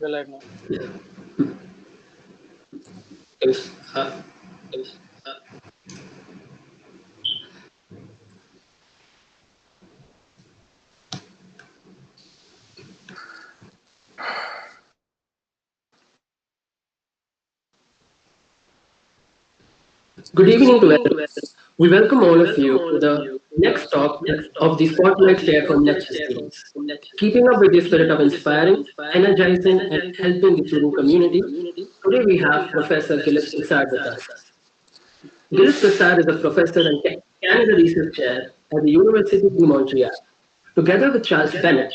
like now. Yes. Good evening to everyone. We welcome all of you to the next talk of the Spotlight Share from Lecture series. Keeping up with the spirit of inspiring, energizing, and helping the student community, today we have Professor Gilles Brassard with us. Gilles Brassard is a professor and Canada Research Chair at the Université de Montréal. Together with Charles Bennett,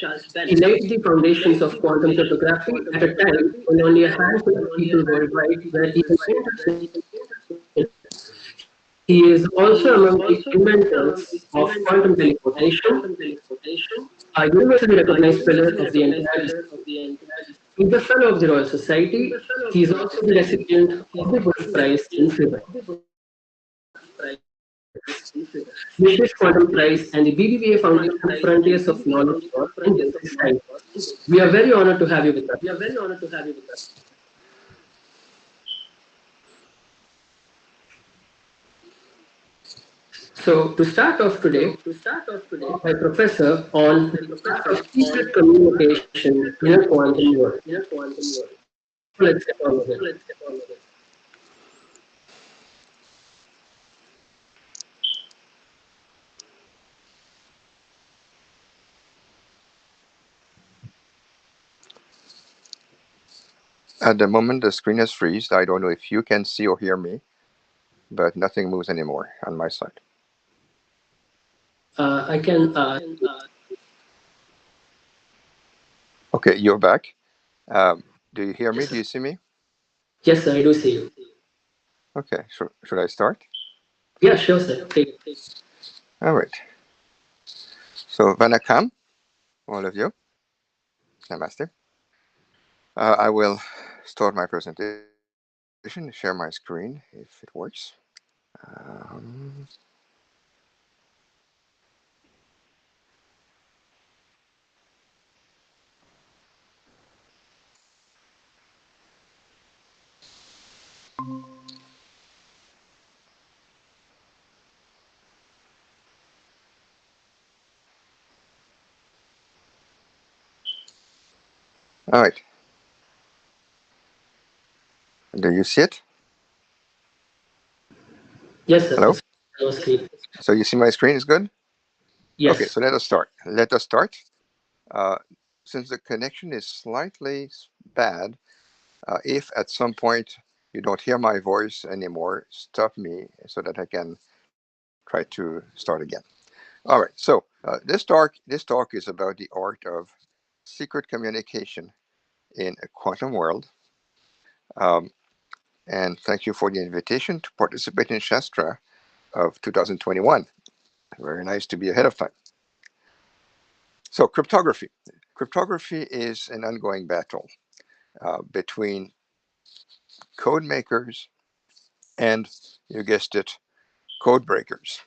he laid the foundations of quantum cryptography at a time when only a handful of people worldwide were even interested in it. He is also among the inventors of quantum teleportation, a universally recognized pillar of the entire discipline. He's a fellow of the Royal Society. He is also the recipient of the Bush Prize in Physics, Michel's Quantum Prize, and the BBVA Foundation Frontiers of Knowledge in Basic Science. We are very honored to have you with us. So, to start off today, my professor on the impact of secret communication in a quantum world. Let's get on with it. At the moment, the screen is freezed. I don't know if you can see or hear me, but nothing moves anymore on my side. I can. Okay, you're back. Do you hear me? Do you see me? Yes, sir, I do see you. Okay, should I start? Yeah, sure, sir. Take it. All right. So, Vanakam, all of you. Namaste. I will start my presentation, share my screen if it works. Um, all right. Do you see it? Yes, sir. Hello? No screen. So you see my screen is good? Yes. Okay, so let us start. Uh, since the connection is slightly bad, if at some point you don't hear my voice anymore, stop me so that I can try to start again. All right, so this talk is about the art of secret communication in a quantum world. And thank you for the invitation to participate in Shaastra of 2021. Very nice to be ahead of time. So cryptography. Cryptography is an ongoing battle between code makers and, you guessed it, code breakers.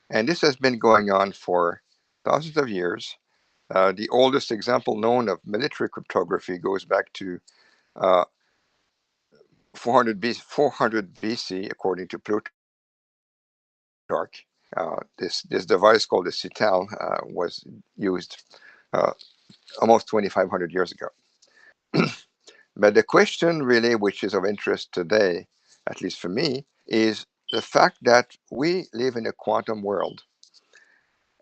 And this has been going on for thousands of years. The oldest example known of military cryptography goes back to 400 BC, according to Plutarch. This device called the Cital was used almost 2,500 years ago. But the question really, which is of interest today, at least for me, is the fact that we live in a quantum world.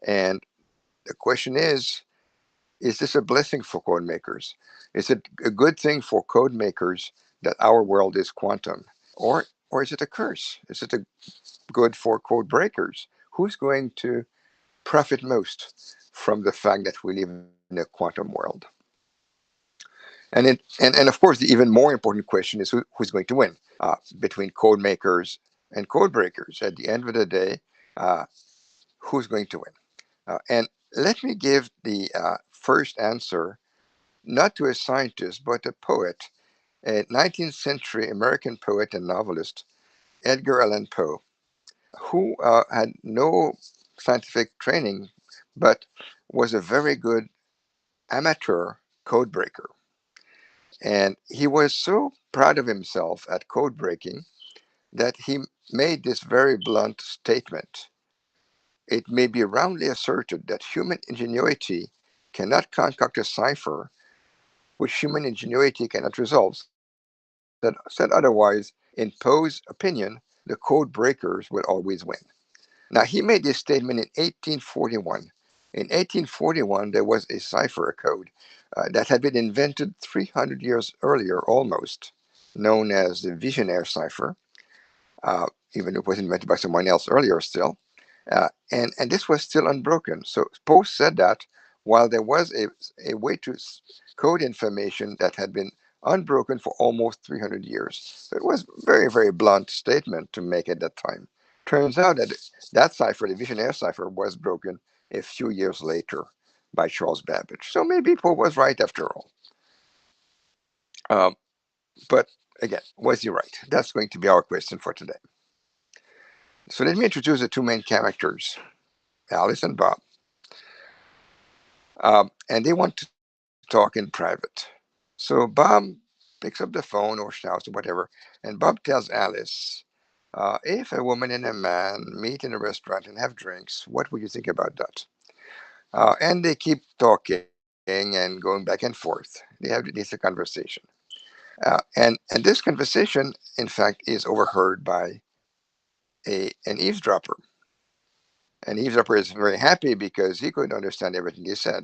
And the question is this a blessing for code makers? Is it a good thing for code makers that our world is quantum? Or is it a curse? Is it a good for code breakers? Who's going to profit most from the fact that we live in a quantum world? And of course, the even more important question is who's going to win between code makers and code breakers. At the end of the day, who's going to win? And let me give the first answer, not to a scientist, but a poet, a 19th century American poet and novelist, Edgar Allan Poe, who had no scientific training, but was a very good amateur code breaker. And he was so proud of himself at code breaking that he made this very blunt statement. It may be roundly asserted that human ingenuity cannot concoct a cipher which human ingenuity cannot resolve. Said otherwise, in Poe's opinion, the code breakers would always win. Now, he made this statement in 1841. In 1841, there was a cipher code that had been invented 300 years earlier, almost, known as the Vigenère cipher, even if it was invented by someone else earlier still. And this was still unbroken. So Poe said that while there was a way to code information that had been unbroken for almost 300 years. So it was a very, very blunt statement to make at that time. Turns out that that cipher, the Vigenère cipher, was broken a few years later by Charles Babbage. So maybe Poe was right after all. Um, but again, was he right? That's going to be our question for today. So let me introduce the two main characters, Alice and Bob. And they want to talk in private. So Bob picks up the phone or shouts or whatever, and Bob tells Alice, if a woman and a man meet in a restaurant and have drinks, what would you think about that? And they keep talking and going back and forth. They have this conversation. And this conversation, in fact, is overheard by an eavesdropper. An eavesdropper is very happy because he couldn't understand everything he said.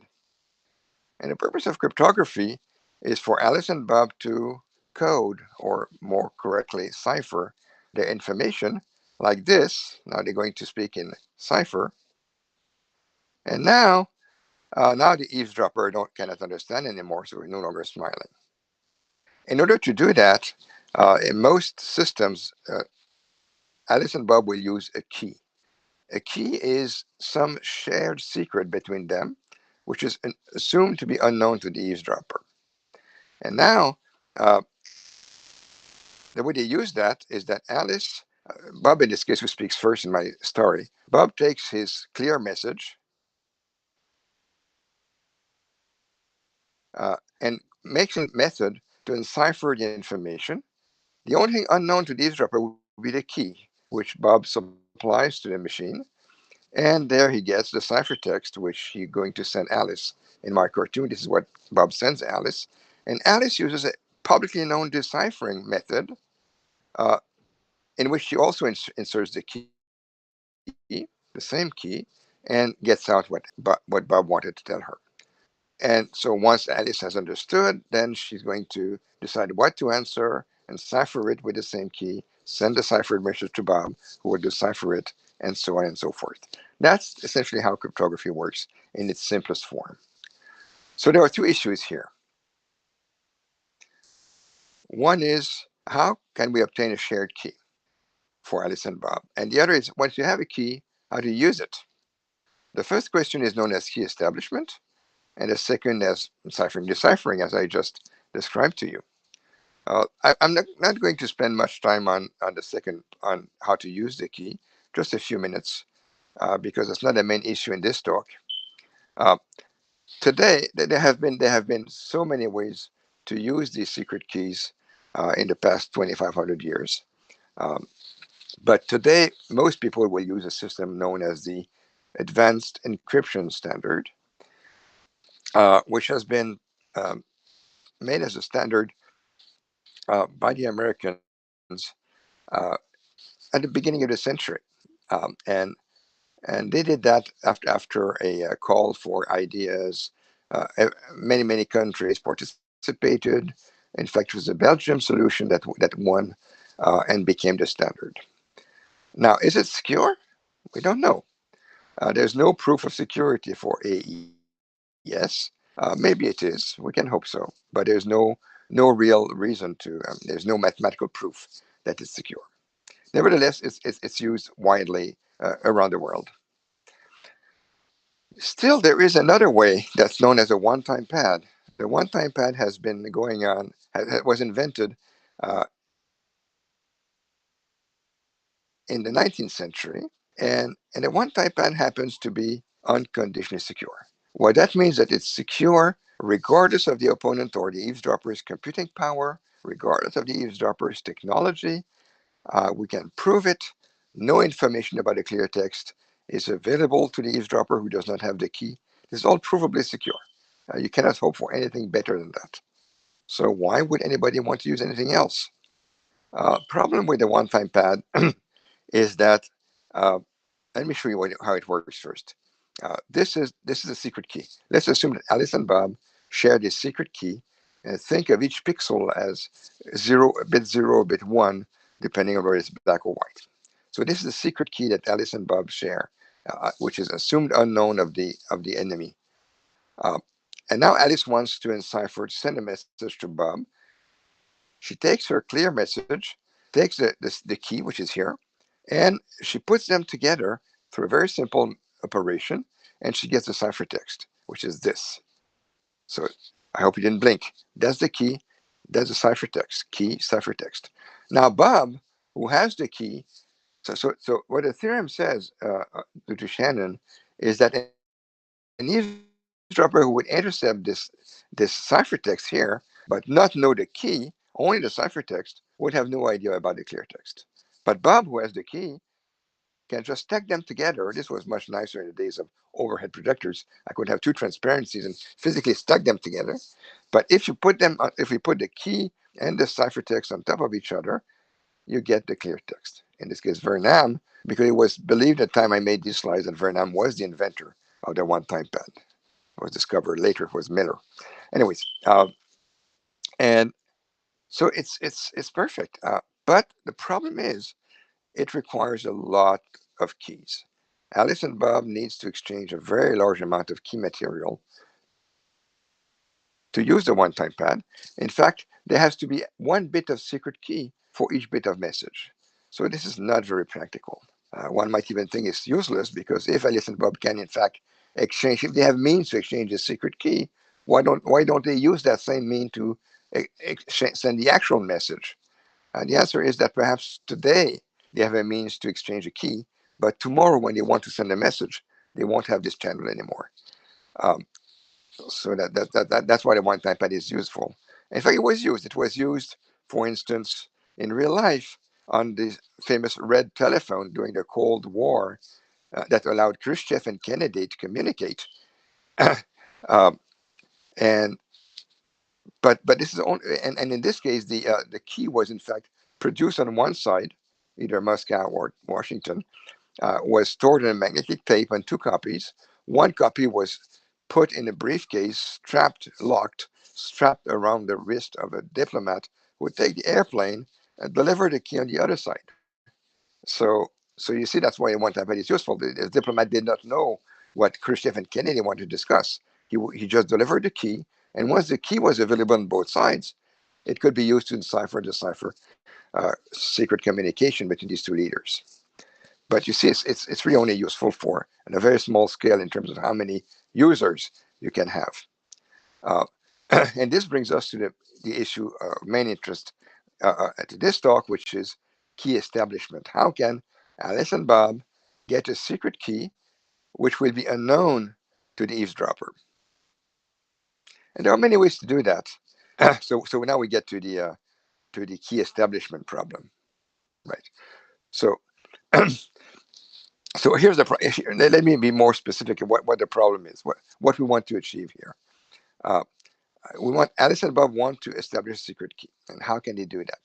And the purpose of cryptography is for Alice and Bob to code, or more correctly, cipher their information like this. Now they're going to speak in cipher. And now the eavesdropper cannot understand anymore, so he's no longer smiling. In order to do that, in most systems, Alice and Bob will use a key. A key is some shared secret between them, which is assumed to be unknown to the eavesdropper. And now, the way they use that is that Alice, Bob in this case, who speaks first in my story, Bob takes his clear message and makes a method to encipher the information. The only thing unknown to the eavesdropper will be the key, which Bob supplies to the machine. And there he gets the ciphertext, which he's going to send Alice. In my cartoon, this is what Bob sends Alice. And Alice uses a publicly known deciphering method uh, in which she also inserts the key, the same key, and gets out what Bob wanted to tell her. And so once Alice has understood, then she's going to decide what to answer and cipher it with the same key, send the ciphered message to Bob, who will decipher it, and so on and so forth. That's essentially how cryptography works in its simplest form. So there are two issues here. One is, how can we obtain a shared key for Alice and Bob? And the other is, once you have a key, how to use it. The first question is known as key establishment, and the second as deciphering, as I just described to you. I'm not going to spend much time on the second, on how to use the key, just a few minutes, because it's not the main issue in this talk. Uh, Today, there have been so many ways to use these secret keys in the past 2,500 years. Um, but today, most people will use a system known as the Advanced Encryption Standard, which has been um, made as a standard by the Americans uh, at the beginning of the century, and they did that after a call for ideas. Many countries participated. In fact, it was a Belgium solution that won and became the standard. Now, is it secure? We don't know. There's no proof of security for AES. Maybe it is. We can hope so, but there's no real reason to. There's no mathematical proof that it's secure. Nevertheless, it's used widely around the world. Still, there is another way that's known as a one-time pad. The one-time pad has been going on. Was invented uh, in the 19th century, and a one-time pad happens to be unconditionally secure. Well, that means that it's secure regardless of the opponent or the eavesdropper's computing power, regardless of the eavesdropper's technology. We can prove it. No information about a clear text is available to the eavesdropper who does not have the key. This is all provably secure. You cannot hope for anything better than that. So why would anybody want to use anything else? Problem with the one-time pad is that uh, let me show you how it works first. This is a secret key. Let's assume that Alice and Bob share this secret key, and think of each pixel as zero, bit one, depending on whether it's black or white. So this is the secret key that Alice and Bob share, which is assumed unknown of the enemy. Uh, and now Alice wants to encipher, send a message to Bob. She takes her clear message, takes the key, which is here, and she puts them together through a very simple operation, and she gets the ciphertext, which is this. So I hope you didn't blink. That's the key. That's the ciphertext. Key, ciphertext. Now Bob, who has the key, so what the theorem says, due to Shannon, is that an eavesdropper who would intercept this ciphertext here, but not know the key, only the ciphertext, would have no idea about the clear text. But Bob, who has the key, can just stack them together. This was much nicer in the days of overhead projectors. I could have two transparencies and physically stack them together. But if we put the key and the ciphertext on top of each other, you get the clear text. In this case, Vernam, because it was believed at the time I made these slides that Vernam was the inventor of the one-time pad. It was discovered later. It was Miller. Anyways, and so it's perfect. But the problem is, it requires a lot of keys. Alice and Bob needs to exchange a very large amount of key material to use the one-time pad. In fact, there has to be one bit of secret key for each bit of message. So this is not very practical. One might even think it's useless, because if Alice and Bob can in fact exchange, if they have means to exchange a secret key, why don't they use that same mean to send the actual message? The answer is that perhaps today they have a means to exchange a key, but tomorrow when they want to send a message, they won't have this channel anymore. Um, so that's why the one-time pad is useful. In fact, it was used. It was used, for instance, in real life on the famous red telephone during the Cold War, that allowed Khrushchev and Kennedy to communicate. um, and but this is only, and in this case, the key was in fact produced on one side, either Moscow or Washington, was stored in a magnetic tape on two copies. One copy was put in a briefcase, locked, strapped around the wrist of a diplomat who would take the airplane and deliver the key on the other side. So you see, that's why one time is useful. The diplomat did not know what Khrushchev and Kennedy wanted to discuss. He just delivered the key, and once the key was available on both sides, it could be used to decipher secret communication between these two leaders. But you see, it's really only useful for on a very small scale in terms of how many users you can have. Uh, and this brings us to the issue of main interest at this talk, which is key establishment. How can Alice and Bob get a secret key which will be unknown to the eavesdropper? And there are many ways to do that. So now we get to the key establishment problem, right? So so here's let me be more specific in what the problem is, what we want to achieve here. Uh, we want Alice and Bob want to establish a secret key, and how can they do that?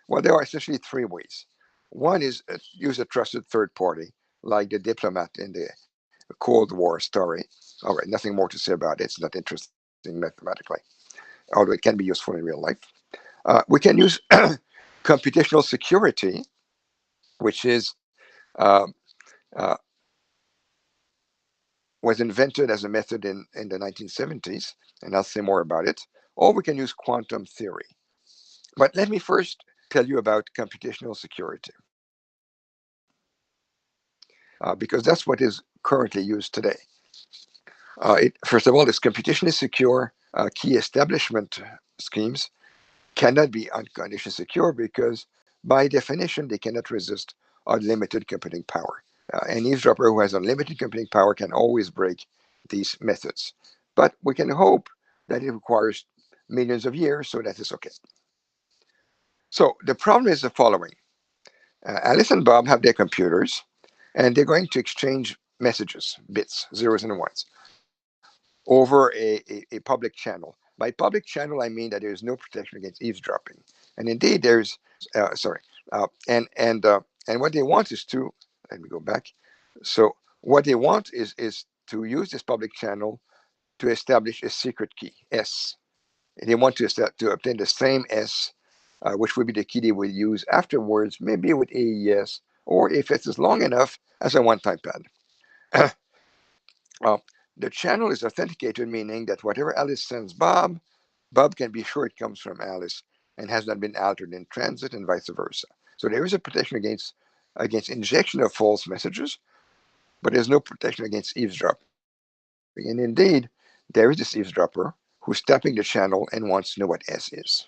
Well, there are essentially three ways. One is use a trusted third party, like the diplomat in the Cold War story. All right, nothing more to say about it. It's not interesting mathematically, although it can be useful in real life. We can use computational security, which is uh, was invented as a method in the 1970s, and I'll say more about it. Or we can use quantum theory. But let me first tell you about computational security, because that's what is currently used today. First of all, this computationally secure key establishment schemes cannot be unconditionally secure, because by definition they cannot resist unlimited computing power. An eavesdropper who has unlimited computing power can always break these methods. But we can hope that it requires millions of years, so that is okay. So the problem is the following. Alice and Bob have their computers, and they're going to exchange messages, bits, zeros and ones, over a public channel. By public channel, I mean that there is no protection against eavesdropping. And indeed, sorry, and what they want is to, let me go back. So what they want is to use this public channel to establish a secret key, S. And they want to obtain the same S, which would be the key they will use afterwards, maybe with AES, or if it's long enough, as a one-time pad. uh, the channel is authenticated, meaning that whatever Alice sends Bob, Bob can be sure it comes from Alice and has not been altered in transit, and vice versa. So there is a protection against injection of false messages, but there's no protection against eavesdropping. And indeed, there is this eavesdropper who's tapping the channel and wants to know what S is.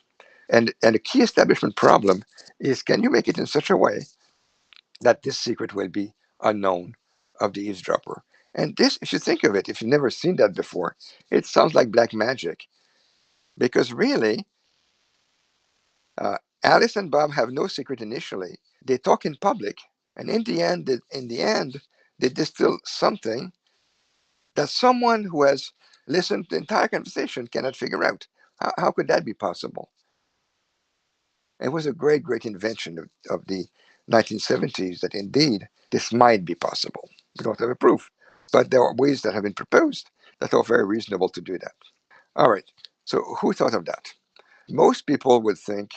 And the key establishment problem is, can you make it in such a way that this secret will be unknown of the eavesdropper? And this, if you think of it, if you've never seen that before, it sounds like black magic. Because really, Alice and Bob have no secret initially. They talk in public, and in the end, they distill something that someone who has listened to the entire conversation cannot figure out. How could that be possible? It was a great, great invention of the 1970s that indeed this might be possible. We don't have a proof, but there are ways that have been proposed that are very reasonable to do that. All right, so who thought of that? Most people would think,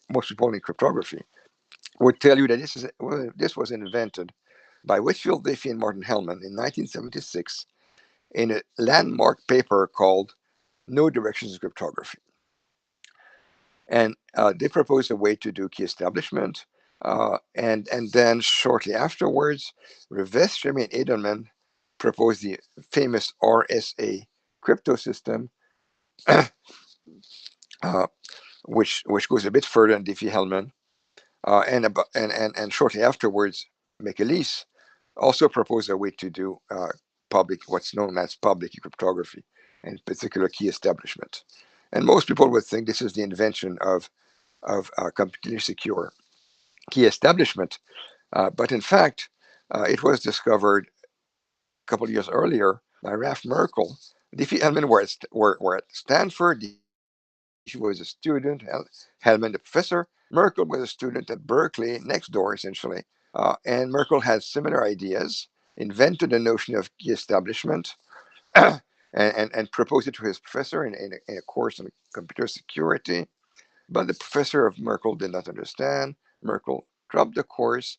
most people in cryptography would tell you that this was invented by Whitfield Diffie and Martin Hellman in 1976 in a landmark paper called No Directions in Cryptography. And they proposed a way to do key establishment. And then shortly afterwards, Rivest, and Edelman proposed the famous RSA crypto system, uh, which goes a bit further than Diffie-Hellman. And shortly afterwards, McAleese also proposed a way to do what's known as public cryptography, and particular key establishment. And most people would think this is the invention of completely secure key establishment. But in fact, it was discovered a couple of years earlier by Ralph Merkle. Diffie-Hellman were at Stanford. Diffie was a student, Hellman the professor. Merkle was a student at Berkeley, next door essentially. And Merkle had similar ideas, invented the notion of key establishment, and proposed it to his professor in a course on computer security. But the professor of Merkle did not understand. Merkle dropped the course,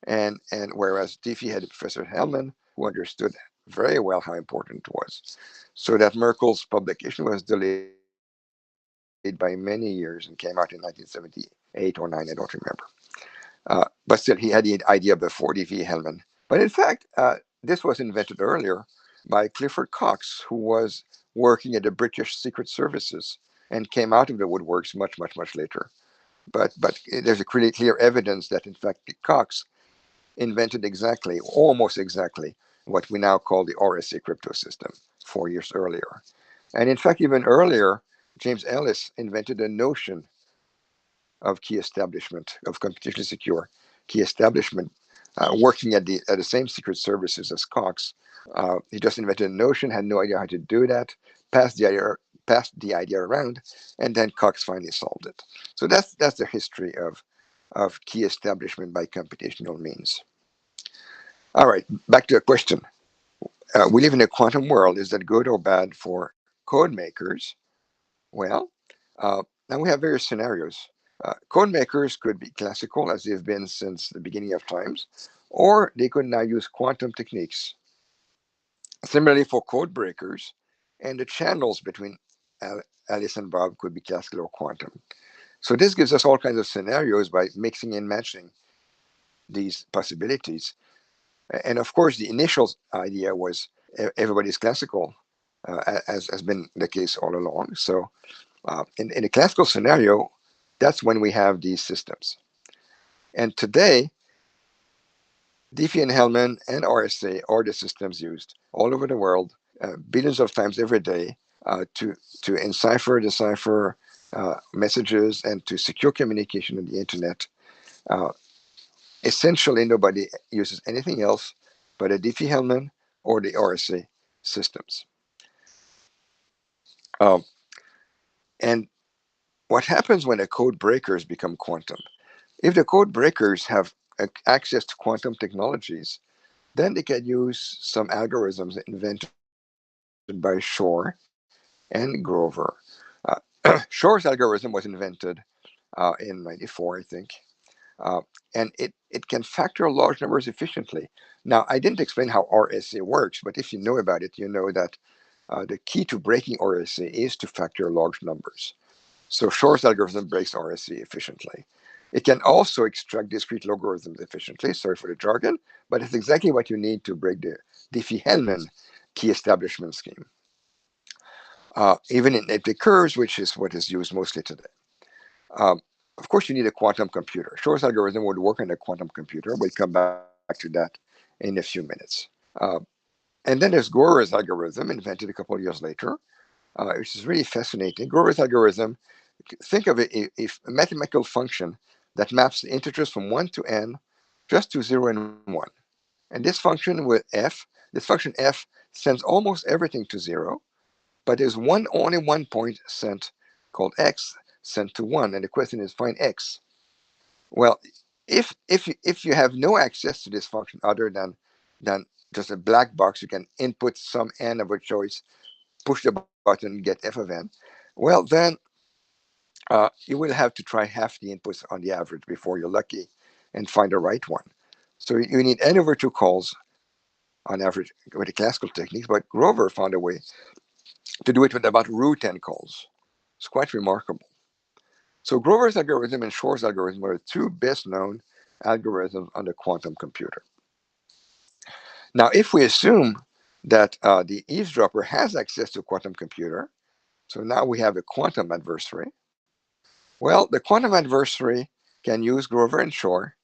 and whereas Diffie had a Professor Hellman who understood very well how important it was, so that Merkel's publication was delayed by many years and came out in 1978 or 9, I don't remember. But still, he had the idea before Diffie-Hellman. But in fact, this was invented earlier by Clifford Cox, who was working at the British Secret Services and came out of the woodworks much, much, much later. But there's a pretty clear evidence that, in fact, Cox invented exactly, almost exactly, what we now call the RSA crypto system 4 years earlier. And in fact, even earlier, James Ellis invented a notion of key establishment, of computationally secure key establishment, working at the same secret services as Cox. He just invented a notion, had no idea how to do that, passed the idea around, and then Cox finally solved it. So that's the history of key establishment by computational means. All right, back to the question. We live in a quantum world. Is that good or bad for code makers? Well, now we have various scenarios. Code makers could be classical, as they've been since the beginning of times, or they could now use quantum techniques. Similarly, for code breakers, and the channels between Alice and Bob could be classical or quantum. So this gives us all kinds of scenarios by mixing and matching these possibilities. And of course, the initial idea was everybody's classical, as has been the case all along. So in a classical scenario, that's when we have these systems. And today, Diffie and Hellman and RSA are the systems used all over the world, billions of times every day, to encipher, decipher messages, and to secure communication on the internet. Uh, Essentially, nobody uses anything else but a Diffie-Hellman or the RSA systems. Um, and what happens when the code breakers become quantum? If the code breakers have access to quantum technologies, then they can use some algorithms invented by Shor and Grover. Shor's algorithm was invented in 94, I think. And it can factor large numbers efficiently. Now, I didn't explain how RSA works, but if you know about it, you know that the key to breaking RSA is to factor large numbers. So Shor's algorithm breaks RSA efficiently. It can also extract discrete logarithms efficiently, sorry for the jargon, but it's exactly what you need to break the Diffie-Hellman key establishment scheme. Even in elliptic curves, which is what is used mostly today. Um, of course, you need a quantum computer. Shor's algorithm would work on a quantum computer. We'll come back to that in a few minutes. And then there's Grover's algorithm, invented a couple of years later, which is really fascinating. Grover's algorithm, think of it a mathematical function that maps the integers from 1 to n just to 0 and 1. And this function with f, this function f sends almost everything to 0, but there's only one point sent called x sent to 1, and the question is find x. Well, if you have no access to this function other than just a black box, you can input some n of a choice, push the button, get f of n. Well, then you will have to try half the inputs on the average before you're lucky and find the right one. So you need n over 2 calls on average with the classical techniques, but Grover found a way to do it with about root n calls. It's quite remarkable. So Grover's algorithm and Shor's algorithm are the two best known algorithms on the quantum computer. Now, if we assume that the eavesdropper has access to a quantum computer, so now we have a quantum adversary. Well, the quantum adversary can use Grover and Shor,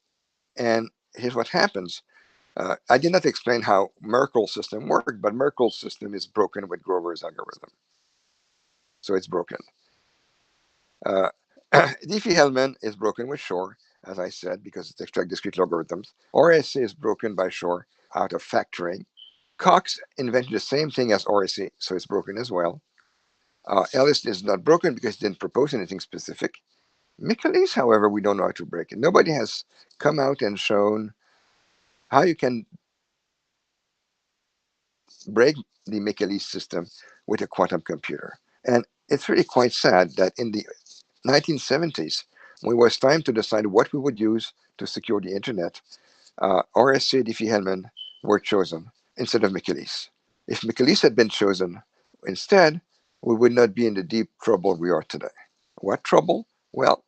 and here's what happens. I did not explain how Merkle's system worked, but Merkle's system is broken with Grover's algorithm. So it's broken. Uh, Diffie-Hellman is broken with Shor, as I said, because it's extract discrete logarithms. RSA is broken by Shor out of factoring. Cox invented the same thing as RSA, so it's broken as well. Ellis is not broken because he didn't propose anything specific. Michaelis, however, we don't know how to break it. Nobody has come out and shown how you can break the Michaelis system with a quantum computer. And it's really quite sad that in the 1970s, when it was time to decide what we would use to secure the internet, RSA Diffie-Hellman were chosen instead of Michaelis. If Michaelis had been chosen instead, we would not be in the deep trouble we are today. What trouble? Well,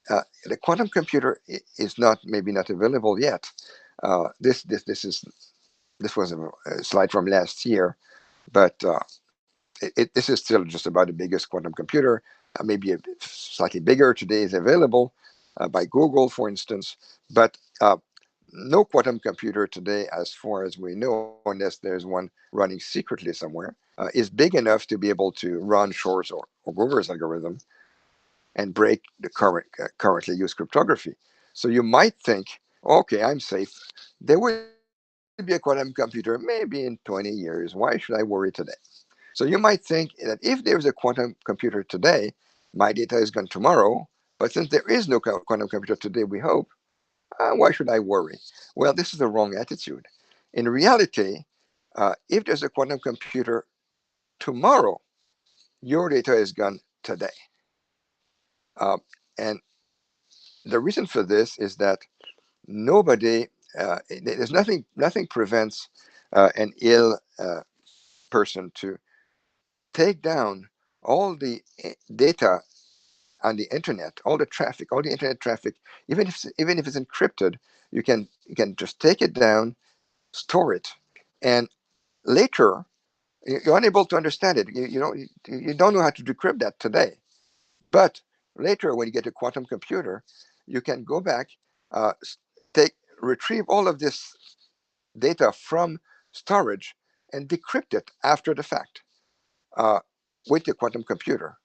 the quantum computer is not maybe not available yet. This was a slide from last year, but this is still just about the biggest quantum computer. Maybe slightly bigger today is available by Google, for instance, but no quantum computer today, as far as we know, unless there's one running secretly somewhere, is big enough to be able to run Shor's or Grover's algorithm and break the currently used cryptography. So you might think, okay, I'm safe. There will be a quantum computer maybe in 20 years. Why should I worry today? So you might think that if there's a quantum computer today, my data is gone tomorrow. But since there is no quantum computer today, we hope, why should I worry? Well, this is the wrong attitude. In reality, if there's a quantum computer tomorrow, your data is gone today. And the reason for this is that nobody, there's nothing prevents an ill person to take down all the data on the internet, all the traffic, all the internet traffic, even if it's encrypted, you can just take it down, store it, and later you're unable to understand it. You don't know how to decrypt that today, but later when you get a quantum computer, you can go back, uh, take retrieve all of this data from storage and decrypt it after the fact. Uh, with the quantum computer,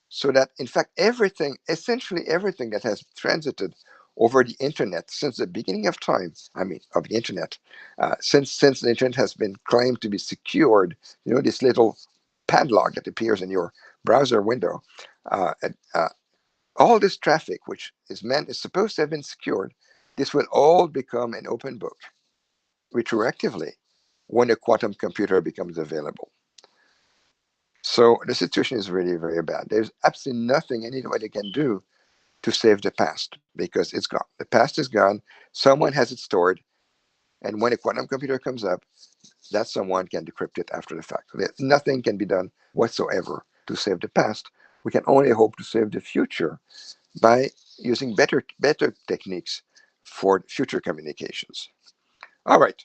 so that in fact everything, essentially everything that has transited over the internet since the beginning of time, I mean of the internet, since the internet has been claimed to be secured, you know, this little padlock that appears in your browser window, uh, uh, all this traffic which is supposed to have been secured, this will all become an open book retroactively when a quantum computer becomes available. So the situation is really very bad. There's absolutely nothing anybody can do to save the past because it's gone. The past is gone. Someone has it stored. And when a quantum computer comes up, that someone can decrypt it after the fact. Nothing can be done whatsoever to save the past. We can only hope to save the future by using better techniques for future communications. All right.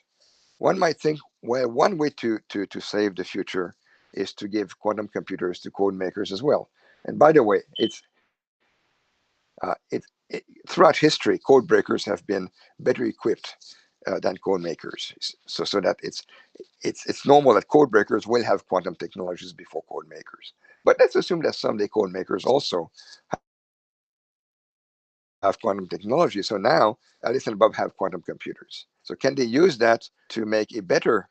One might think, well, one way to save the future is to give quantum computers to code makers as well. And by the way, throughout history, code breakers have been better equipped than code makers. So that it's normal that code breakers will have quantum technologies before code makers. But let's assume that someday code makers also have quantum technology. So now Alice and Bob have quantum computers. So can they use that to make a better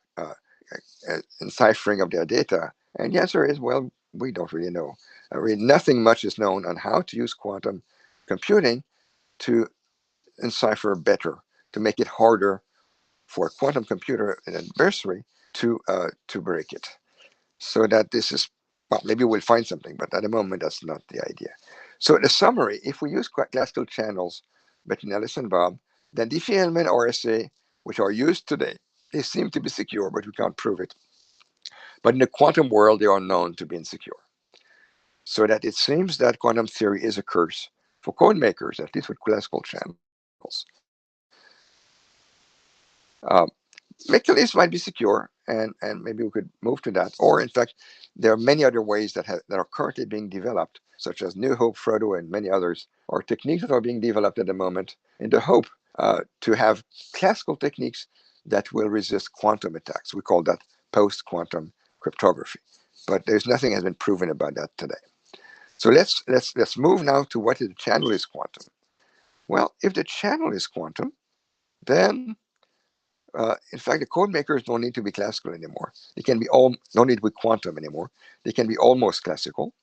enciphering of their data? And the answer is, well, we don't really know. Really, nothing much is known on how to use quantum computing to encipher better, to make it harder for a quantum computer, an adversary, to break it. So that this is, well, maybe we'll find something, but at the moment, that's not the idea. So the summary, if we use classical channels between Alice and Bob, then Diffie-Hellman RSA, which are used today, they seem to be secure, but we can't prove it. But in the quantum world, they are known to be insecure. So that it seems that quantum theory is a curse for code makers, at least with classical channels. Mechanics might be secure, and maybe we could move to that. Or in fact, there are many other ways that are currently being developed, such as New Hope, Frodo, and many others, or techniques that are being developed at the moment in the hope to have classical techniques that will resist quantum attacks. We call that post-quantum cryptography. But there's nothing has been proven about that today. So let's move now to what the channel is quantum. Well, if the channel is quantum, then in fact, the code makers don't need to be classical anymore. They can be don't need to be quantum anymore. They can be almost classical.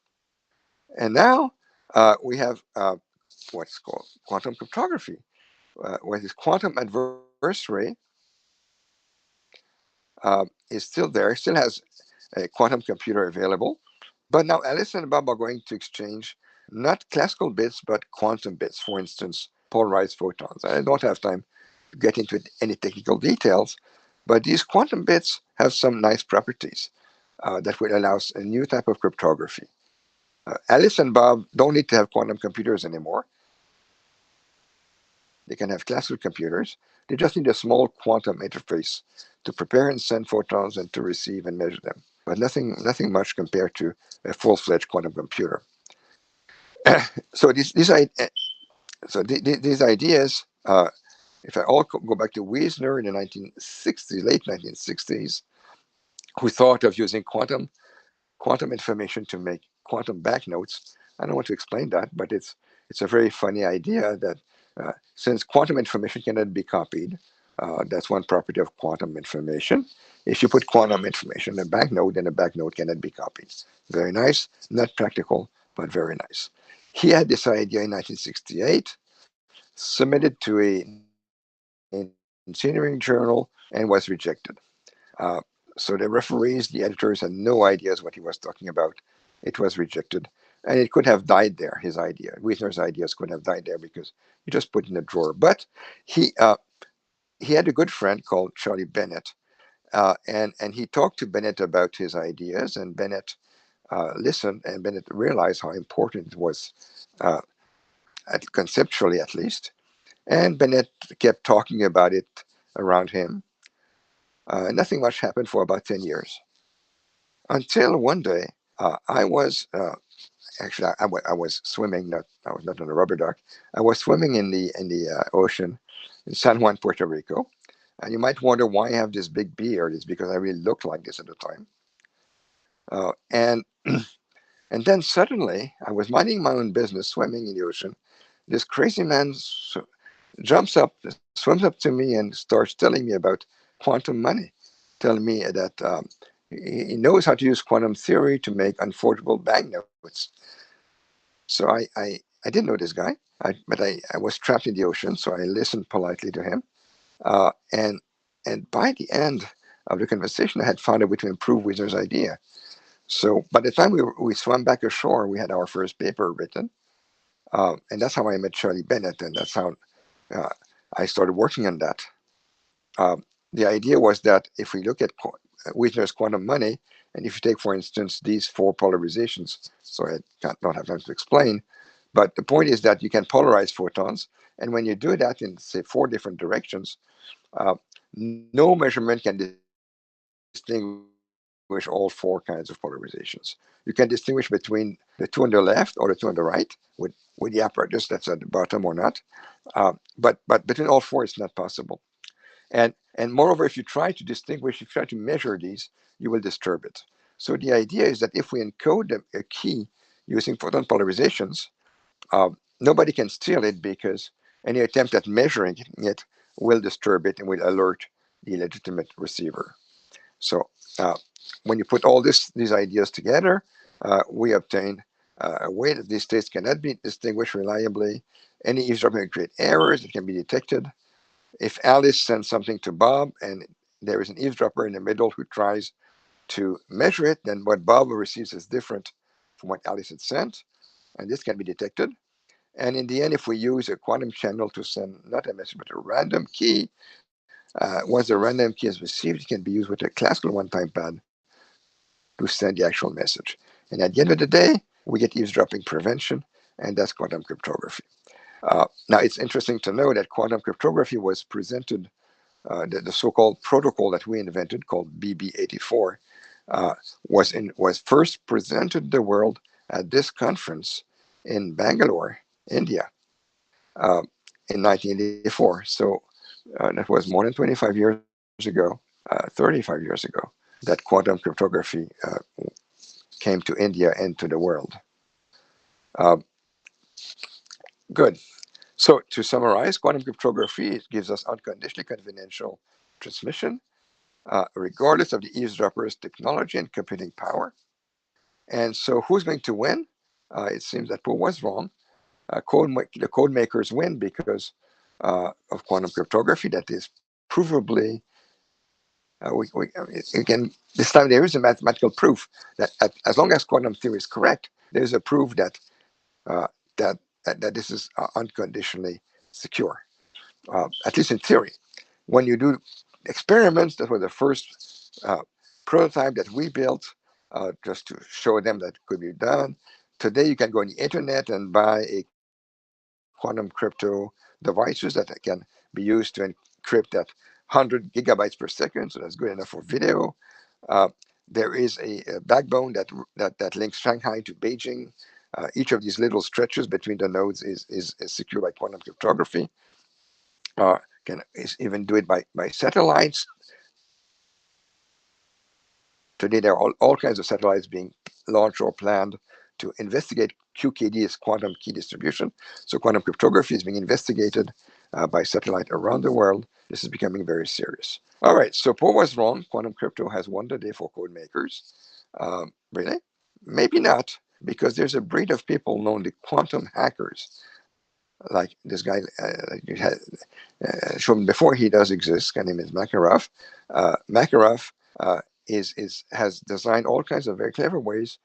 And now we have what's called quantum cryptography, where this quantum adversary is still there, still has a quantum computer available. But now Alice and Bob are going to exchange not classical bits, but quantum bits, for instance, polarized photons. I don't have time to get into any technical details, but these quantum bits have some nice properties that will allow us a new type of cryptography. Alice and Bob don't need to have quantum computers anymore. They can have classical computers. They just need a small quantum interface to prepare and send photons and to receive and measure them. But nothing much compared to a full-fledged quantum computer. So these ideas, if I all go back to Wiesner in the 1960s, late 1960s, who thought of using quantum information to make quantum banknotes. I don't want to explain that, but it's a very funny idea that since quantum information cannot be copied, that's one property of quantum information. If you put quantum information in a banknote, then a banknote cannot be copied. Very nice, not practical, but very nice. He had this idea in 1968, submitted to an engineering journal, and was rejected. So the referees, the editors had no ideas what he was talking about. It was rejected. And it could have died there, his idea. Wiesner's ideas could have died there because he just put it in a drawer. But he had a good friend called Charles Bennett. And he talked to Bennett about his ideas, and Bennett listened, and Bennett realized how important it was, conceptually at least. And Bennett kept talking about it around him. Nothing much happened for about 10 years. Until one day, I was actually I was swimming. I was not on a rubber duck. I was swimming in the ocean in San Juan, Puerto Rico. And you might wonder why I have this big beard. It's because I really looked like this at the time. And And then suddenly, I was minding my own business, swimming in the ocean. This crazy man jumps up, swims up to me, and starts telling me about quantum money, telling me that he knows how to use quantum theory to make unforgeable banknotes. So I didn't know this guy, but I was trapped in the ocean, so I listened politely to him. Uh, and and by the end of the conversation, I had found a way to improve Wieser's idea. So by the time we swam back ashore, we had our first paper written. And that's how I met Charlie Bennett, and that's how uh, I started working on that. The idea was that if we look at Wiener's quantum money, and if you take, for instance, these four polarizations, so I don't have time to explain, but the point is that you can polarize photons, and when you do that in, say, four different directions, no measurement can distinguish all four kinds of polarizations. You can distinguish between the two on the left or the two on the right with the apparatus that's at the bottom or not. But between all four, it's not possible. And moreover, if you try to distinguish, if you try to measure these, you will disturb it. So the idea is that if we encode a key using photon polarizations, nobody can steal it because any attempt at measuring it will disturb it and will alert the legitimate receiver. So uh, when you put all these ideas together, we obtain a way that these states cannot be distinguished reliably. Any eavesdropping can create errors that can be detected. If Alice sends something to Bob and there is an eavesdropper in the middle who tries to measure it, then what Bob receives is different from what Alice had sent, and this can be detected. And in the end, if we use a quantum channel to send not a message but a random key, once the random key is received, it can be used with a classical one-time pad to send the actual message. And at the end of the day, we get eavesdropping prevention, and that's quantum cryptography. Now, it's interesting to know that quantum cryptography was presented, the so-called protocol that we invented, called BB84, was first presented to the world at this conference in Bangalore, India, uh, in 1984. So that was more than 25 years ago, 35 years ago, that quantum cryptography came to India and to the world. Uh, Good. So to summarize, quantum cryptography gives us unconditionally confidential transmission, regardless of the eavesdropper's technology and computing power. And so who's going to win? It seems that Poe was wrong. The code makers win because of quantum cryptography that is provably, again, this time there is a mathematical proof that as long as quantum theory is correct, there is a proof that uh, that, that this is unconditionally secure, at least in theory. When you do experiments, that was the first prototype that we built just to show them that it could be done. Today, you can go on the internet and buy a quantum crypto devices that can be used to encrypt at 100 gigabytes per second, so that's good enough for video. Uh, there is a backbone that links Shanghai to Beijing. Each of these little stretches between the nodes is secured by quantum cryptography. Can even do it by satellites. Today, there are all kinds of satellites being launched or planned to investigate QKD as quantum key distribution. So quantum cryptography is being investigated by satellite around the world. This is becoming very serious. All right, so Poe was wrong. Quantum crypto has won the day for code makers. Really? Maybe not, because there's a breed of people known the quantum hackers, like this guy you had shown before. He does exist. His name is Makarov. Makarov has designed all kinds of very clever ways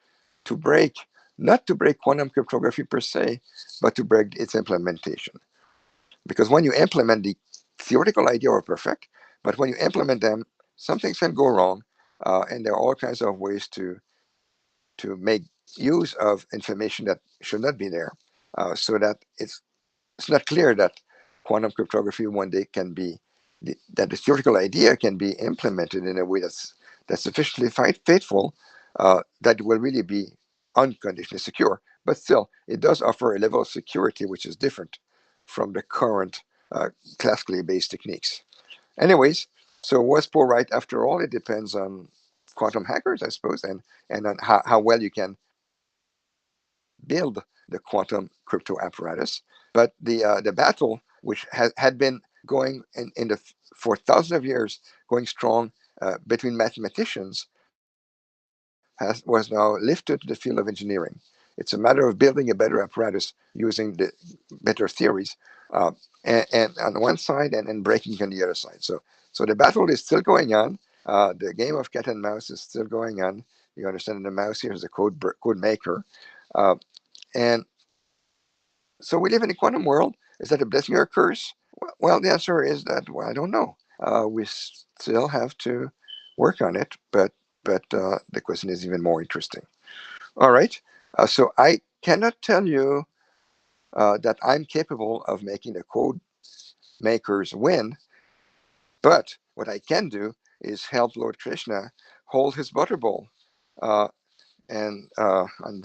to break, not to break quantum cryptography per se, but to break its implementation. Because when you implement the theoretical idea are perfect, but when you implement them, some things can go wrong, and there are all kinds of ways to make use of information that should not be there, so that it's not clear that quantum cryptography one day can be that the theoretical idea can be implemented in a way that's sufficiently faithful that will really be unconditionally secure. But still, it does offer a level of security which is different from the current classically based techniques. Anyways, so was Poe right after all? It depends on quantum hackers, I suppose, and on how well you can build the quantum crypto apparatus. But the battle, which had been going for thousands of years, going strong between mathematicians, was now lifted to the field of engineering. It's a matter of building a better apparatus using the better theories, and on one side and breaking on the other side. So the battle is still going on. The game of cat and mouse is still going on. You understand the mouse here is a code maker. And so we live in a quantum world. Is that a blessing or a curse? Well, the answer is that, well, I don't know. We still have to work on it, but the question is even more interesting. All right. So I cannot tell you that I'm capable of making the code makers win, but what I can do is help Lord Krishna hold his butter bowl. And on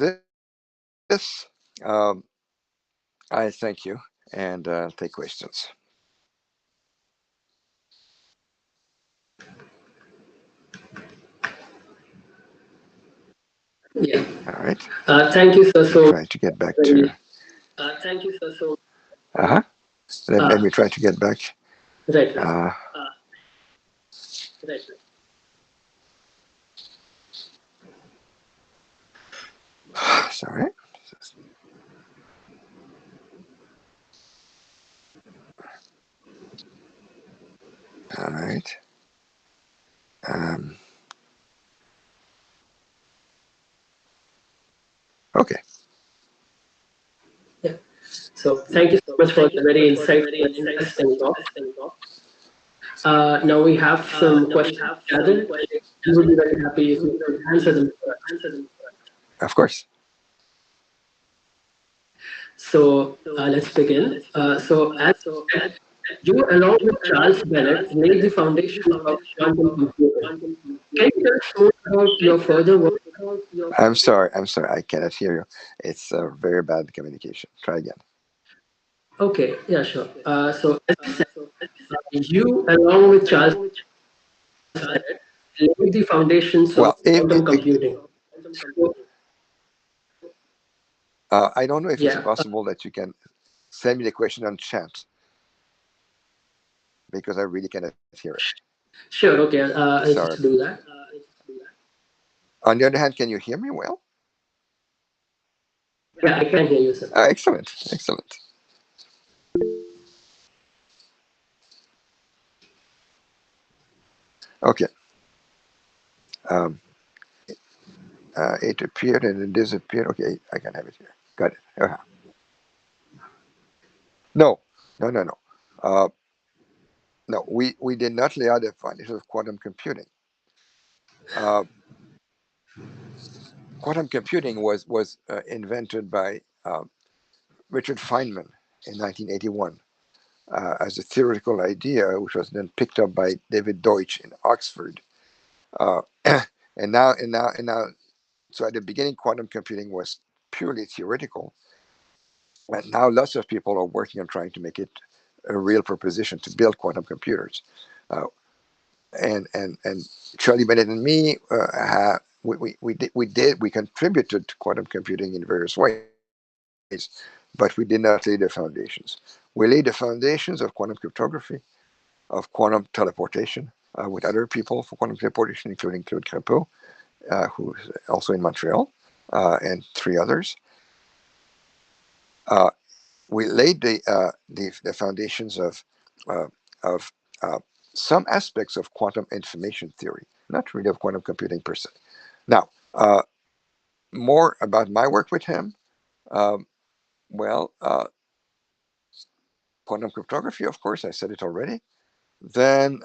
this, I thank you and take questions. Yeah. All right. Thank you, sir. So, Trying to get back to. thank you, sir. So, Uh-huh. Let me try to get back. Right. Right. Sorry. All right. Okay. Yeah. So thank you so much for the very insightful and interesting talk. Now we have some questions gathered. We would be very happy if you could answer them for us. Of course. So let's begin. So as you, along with Charles Bennett, laid the foundation of quantum computing. Can you tell us more about your further work? I'm sorry. I cannot hear you. It's very bad communication. Try again. Okay, yeah, sure. So as I said, you, along with Charles Bennett, laid the foundations of Well, quantum computing. So, I don't know if it's yeah, possible that you can send me the question on chat because I really cannot hear it. sure. Okay, I'll Sorry. just do that. On the other hand, can you hear me well? Yeah, I can hear you, sir. Excellent. Excellent. Okay. It appeared and it disappeared. Okay, I can have it here. Got it. No, no, no, no. No, we did not lay out the foundation of quantum computing. Quantum computing was invented by Richard Feynman in 1981 as a theoretical idea, which was then picked up by David Deutsch in Oxford. And now, so at the beginning, quantum computing was purely theoretical, and now lots of people are working on trying to make it a real proposition to build quantum computers. Uh, and Charlie Bennett and me, we contributed to quantum computing in various ways, but we did not lay the foundations. We laid the foundations of quantum cryptography, of quantum teleportation with other people for quantum teleportation, including Claude Crépeau, who's also in Montreal, and three others. We laid the foundations of uh, of some aspects of quantum information theory, not really of quantum computing per se. Now, more about my work with him. Um, well, quantum cryptography, of course, I said it already. Then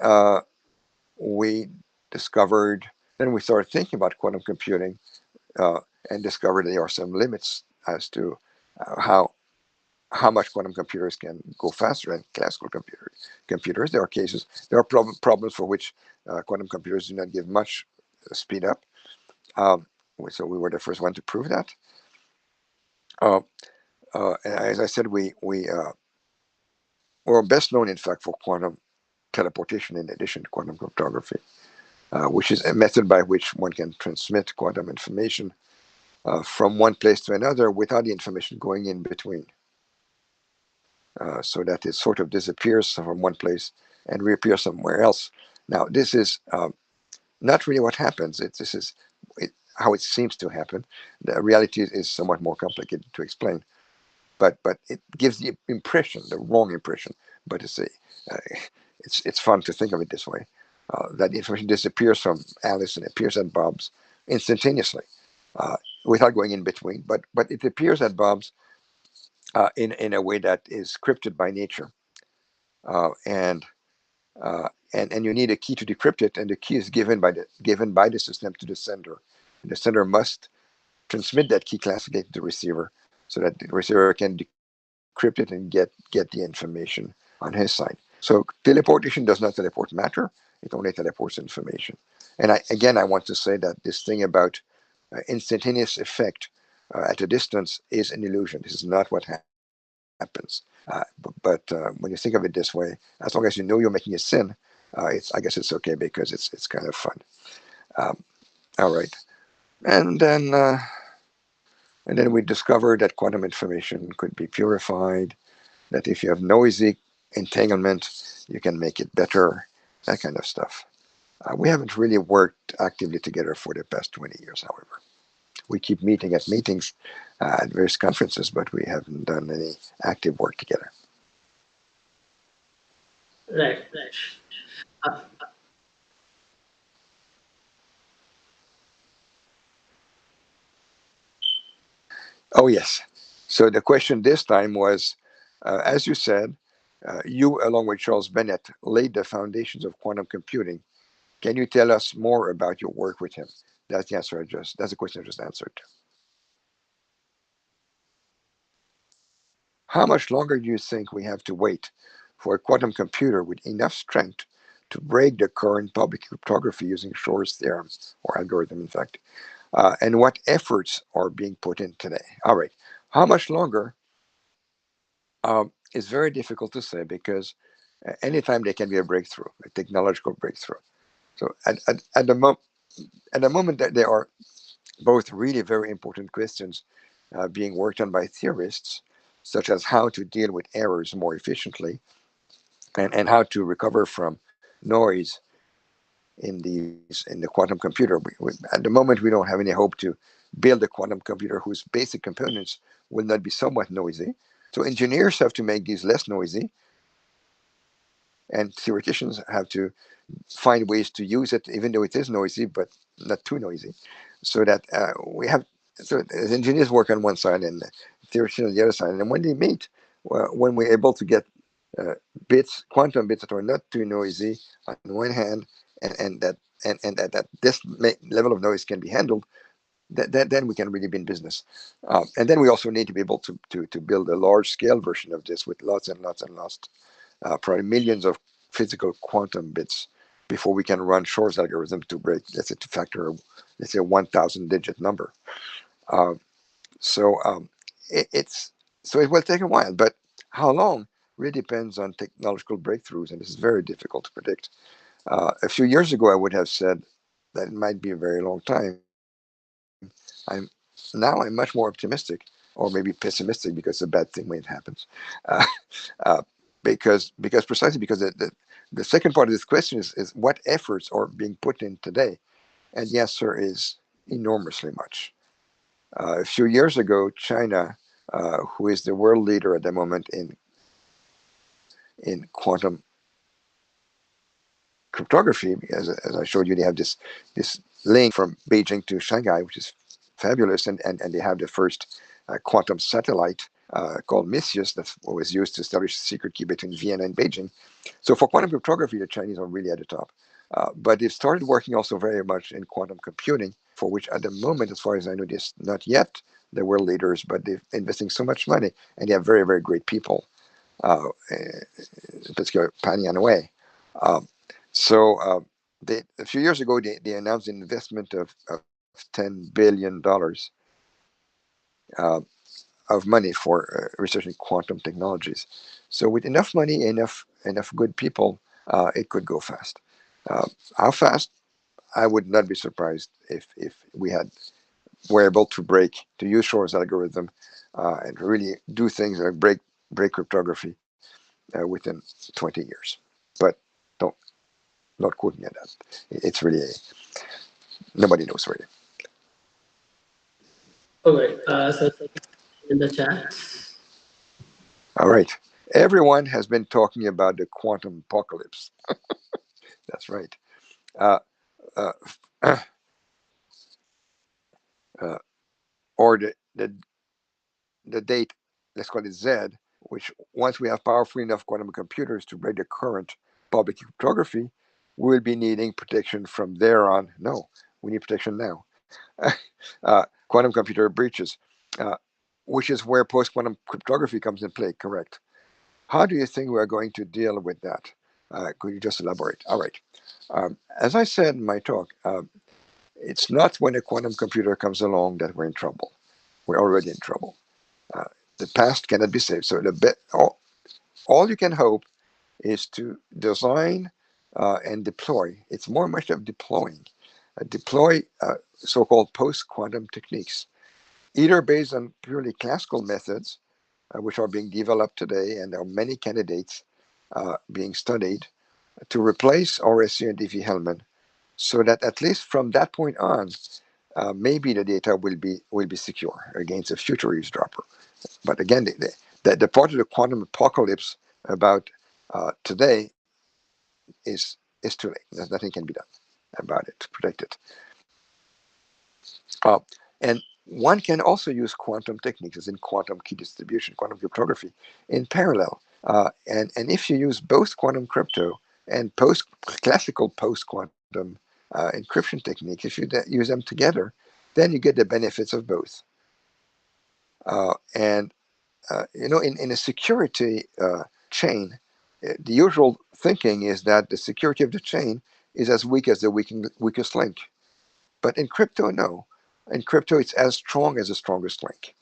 we discovered, then we started thinking about quantum computing and discovered there are some limits as to how much quantum computers can go faster than classical computers. There are cases, there are problems for which quantum computers do not give much speed up. Um, so we were the first one to prove that. Uh, and as I said, we were best known, in fact, for quantum teleportation in addition to quantum cryptography, which is a method by which one can transmit quantum information from one place to another without the information going in between. So that it sort of disappears from one place and reappears somewhere else. Now, this is not really what happens. This is how it seems to happen. The reality is somewhat more complicated to explain, but it gives the impression, the wrong impression. But it's fun to think of it this way, that the information disappears from Alice and appears at Bob's instantaneously, without going in between. But it appears at Bob's in a way that is scripted by nature, uh, and and you need a key to decrypt it, and the key is given by the system to the sender. And the sender must transmit that key classically to the receiver, so that the receiver can decrypt it and get the information on his side. So teleportation does not teleport matter; it only teleports information. And I want to say that this thing about instantaneous effect at a distance is an illusion. This is not what happens. But when you think of it this way, as long as you know you're making a sin, I guess it's okay because it's kind of fun. Um, all right, and then we discovered that quantum information could be purified. That if you have noisy entanglement, you can make it better. That kind of stuff. We haven't really worked actively together for the past 20 years, however. We keep meeting at meetings at various conferences, but we haven't done any active work together. Right. Uh, Oh, yes. So the question this time was, as you said, you, along with Charles Bennett, laid the foundations of quantum computing. Can you tell us more about your work with him? That's the answer that's the question I just answered. How much longer do you think we have to wait for a quantum computer with enough strength to break the current public cryptography using Shor's theorem, or algorithm, in fact? And what efforts are being put in today? All right. How much longer is very difficult to say because anytime there can be a breakthrough, a technological breakthrough. So at the moment that there are both really very important questions being worked on by theorists, such as how to deal with errors more efficiently and how to recover from noise in the quantum computer. At the moment, we don't have any hope to build a quantum computer whose basic components will not be somewhat noisy. So engineers have to make these less noisy, and theoreticians have to find ways to use it, even though it is noisy, but not too noisy. So that so as engineers work on one side and theoreticians on the other side. And when they meet, when we're able to get uh, quantum bits that are not too noisy on one hand, and that this level of noise can be handled, then we can really be in business. And then we also need to be able to build a large scale version of this with lots and lots and lots, probably millions of physical quantum bits before we can run Shor's algorithm to break, let's say, to factor, let's say, a 1,000 digit number. Uh, so it's so it will take a while, but how long really depends on technological breakthroughs, and this is very difficult to predict. A few years ago, I would have said that it might be a very long time. I'm much more optimistic, or maybe pessimistic, because a bad thing when it happens. Uh, uh, because precisely because the second part of this question is what efforts are being put in today, and the answer is enormously much. A few years ago, China, who is the world leader at the moment in quantum cryptography, as I showed you, they have this link from Beijing to Shanghai, which is fabulous, and they have the first quantum satellite called Messius that was used to establish a secret key between Vienna and Beijing. So for quantum cryptography, the Chinese are really at the top. But they've started working also very much in quantum computing, for which at the moment, as far as I know, they're not yet the world leaders, but they're investing so much money, and they have very, very great people, in particular Pani Anoué. Um, so a few years ago, they announced an investment of $10 billion uh, of money for research in quantum technologies. So with enough money, enough good people, it could go fast. Uh, how fast? I would not be surprised if we had were able to use Shor's algorithm and really do things like break cryptography within 20 years. But don't not quote me on that. It's really nobody knows really. Okay, so in the chat. All right. Everyone has been talking about the quantum apocalypse. That's right. Uh, uh, uh, or the date, let's call it Z, which once we have powerful enough quantum computers to break the current public cryptography, we'll be needing protection from there on. No, we need protection now. Quantum computer breaches, uh, which is where post quantum cryptography comes in play, correct? How do you think we're going to deal with that? Could you just elaborate? All right. As I said in my talk, it's not when a quantum computer comes along that we're in trouble. We're already in trouble. Uh, the past cannot be saved. So all you can hope is to design and deploy. It's more much of deploying. Deploy so-called post-quantum techniques, either based on purely classical methods, which are being developed today, and there are many candidates being studied to replace RSA and Diffie-Hellman, so that at least from that point on, maybe the data will be secure against a future eavesdropper. But again, the part of the quantum apocalypse about today is too late. There's nothing can be done about it to protect it. Uh, and one can also use quantum techniques, as in quantum key distribution, quantum cryptography, in parallel. And if you use both quantum crypto and classical post quantum encryption techniques, if you use them together, then you get the benefits of both. And in a security chain, the usual thinking is that the security of the chain is as weak as the weakest link. But in crypto, no. In crypto, it's as strong as the strongest link.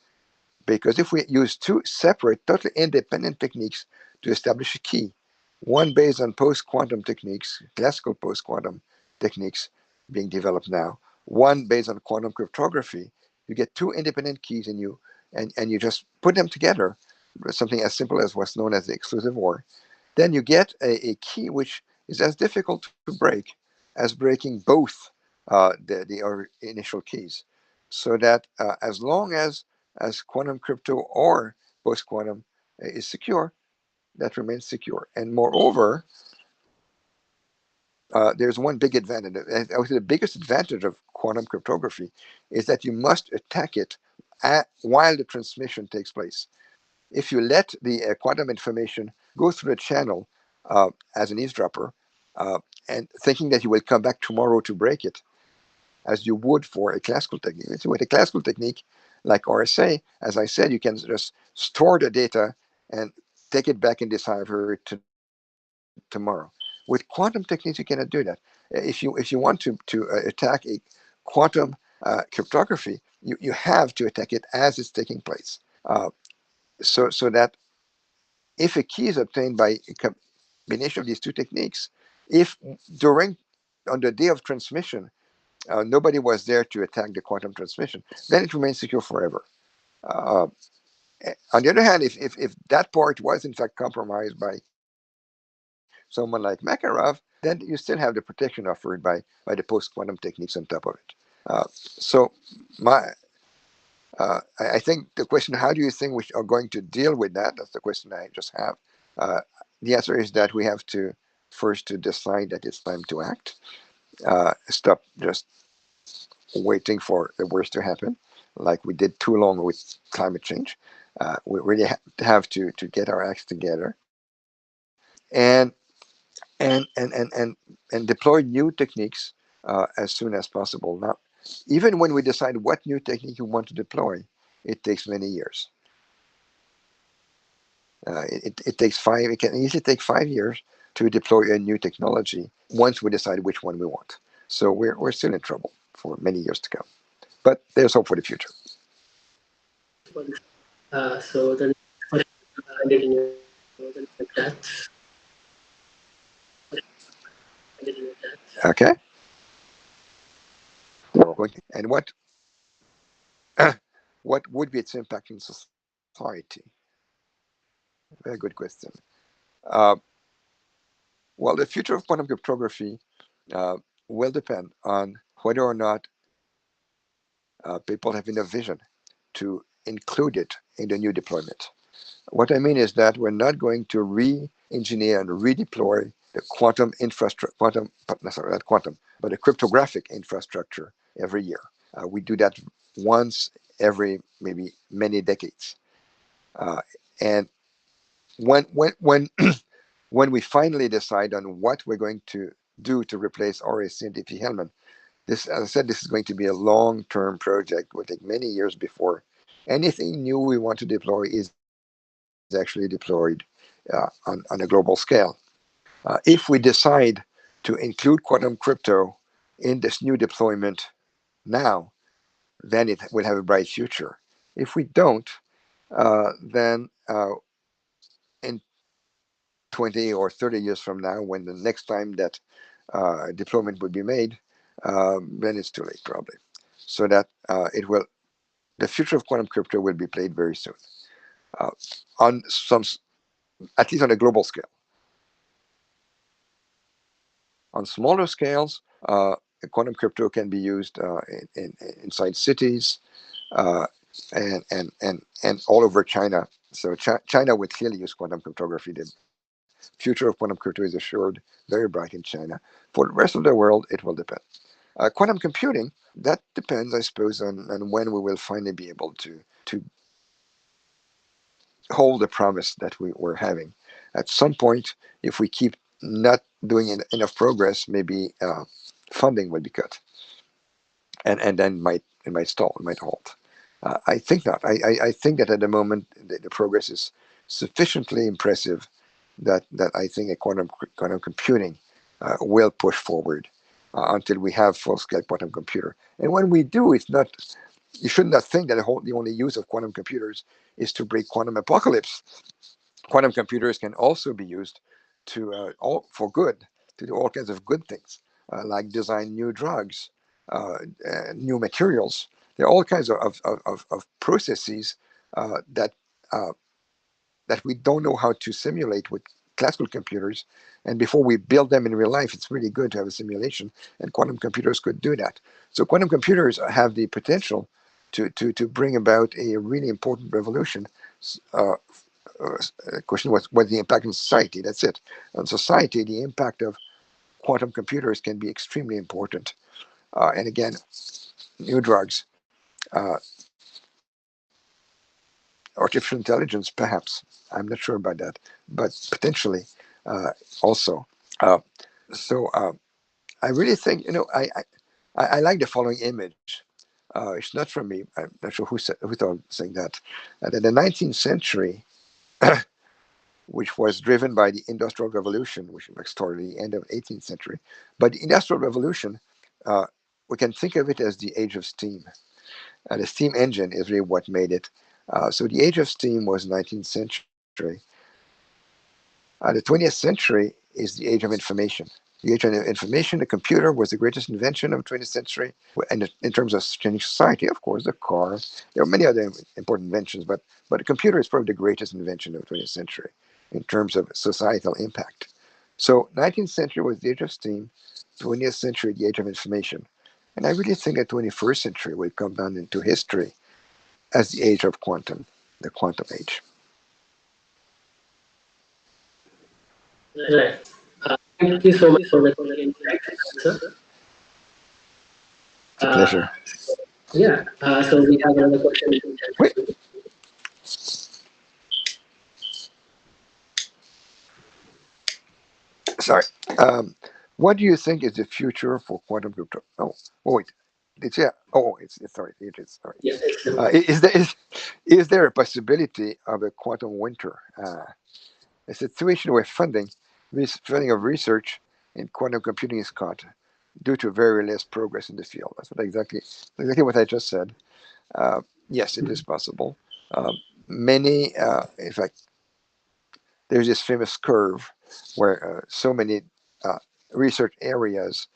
Because if we use two separate, totally independent techniques to establish a key, one based on post-quantum techniques, classical post-quantum techniques being developed now, one based on quantum cryptography, you get two independent keys and you just put them together, something as simple as what's known as the exclusive OR, then you get a key which is as difficult to break as breaking both the initial keys. So that as long as quantum crypto or post quantum is secure, that remains secure. And moreover, there's one big advantage. I would say the biggest advantage of quantum cryptography is that you must attack it while the transmission takes place. If you let the quantum information go through the channel as an eavesdropper, and thinking that you will come back tomorrow to break it, as you would for a classical technique. So with a classical technique like RSA, as I said, you can just store the data and take it back and decipher it tomorrow. With quantum techniques, you cannot do that. If you want to attack a quantum cryptography, you have to attack it as it's taking place. So that if a key is obtained by a combination of these two techniques, if on the day of transmission, nobody was there to attack the quantum transmission, then it remains secure forever. Uh, on the other hand, if that part was in fact compromised by someone like Makarov, then you still have the protection offered by the post-quantum techniques on top of it. So I think the question, how do you think we are going to deal with that? That's the question I just have. The answer is that we have to first to decide that it's time to act. Stop just waiting for the worst to happen, like we did too long with climate change. We really have to get our acts together, and and deploy new techniques as soon as possible. Now, even when we decide what new technique we want to deploy, it takes many years. It takes five. It can easily take 5 years to deploy a new technology once we decide which one we want. So we're still in trouble for many years to come. But there's hope for the future. So the next question I did in your chat. Okay. And what what would be its impact in society? Very good question. Uh, well, the future of quantum cryptography will depend on whether or not people have enough vision to include it in the new deployment. What I mean is that we're not going to re-engineer and redeploy the quantum infrastructure, sorry, not quantum, but the cryptographic infrastructure every year. We do that once every maybe many decades. And when when we finally decide on what we're going to do to replace RAC and Diffie-Hellman, this, as I said, this is going to be a long-term project. It will take many years before anything new we want to deploy is actually deployed on a global scale. If we decide to include quantum crypto in this new deployment now, then it will have a bright future. If we don't, then in 20 or 30 years from now, when the next time that deployment would be made, then it's too late probably. So that the future of quantum crypto will be played very soon, on some, at least on a global scale. On smaller scales, quantum crypto can be used inside cities uh, and all over China. So China would clearly use quantum cryptography. The future of quantum crypto is assured, very bright in China. For the rest of the world, it will depend. Quantum computing, that depends, I suppose, on when we will finally be able to hold the promise that we're having. At some point, if we keep not doing enough progress, maybe funding will be cut, and then it might stall, it might halt. I think not. I think that at the moment the progress is sufficiently impressive that I think a quantum computing will push forward until we have full scale quantum computer. And when we do, it's not. You should not think that the only use of quantum computers is to break quantum apocalypse. Quantum computers can also be used for good, to do all kinds of good things, like design new drugs, new materials. There are all kinds of processes that that we don't know how to simulate with classical computers. And before we build them in real life, it's really good to have a simulation, and quantum computers could do that. So quantum computers have the potential to bring about a really important revolution. Question was what's the impact on society? That's it. On society, the impact of quantum computers can be extremely important. And again, new drugs, uh, artificial intelligence, perhaps. I'm not sure about that, but potentially also. Uh, so I really think, I like the following image. It's not from me. I'm not sure who thought saying that. In the 19th century, which was driven by the Industrial Revolution, which started at the end of 18th century. But the Industrial Revolution, uh, we can think of it as the age of steam. The steam engine is really what made it. So the age of steam was 19th century. The 20th century is the age of information. The age of information, the computer was the greatest invention of the 20th century. And in terms of changing society, of course, the car. There are many other important inventions, but the computer is probably the greatest invention of the 20th century in terms of societal impact. So 19th century was the age of steam, 20th century the age of information. And I really think that 21st century will come down into history as the age of quantum, the quantum age. Right. Thank you so much for the answer. It's a pleasure. Yeah. So we have another question. Wait. Sorry. What do you think is the future for quantum crypto? Oh, wait. It's yeah. Oh, it's sorry. It is sorry. Yes. Is there a possibility of a quantum winter? A situation where funding of research in quantum computing is cut due to very less progress in the field. That's exactly what I just said. Yes, it is possible. In fact, there's this famous curve where so many uh, research areas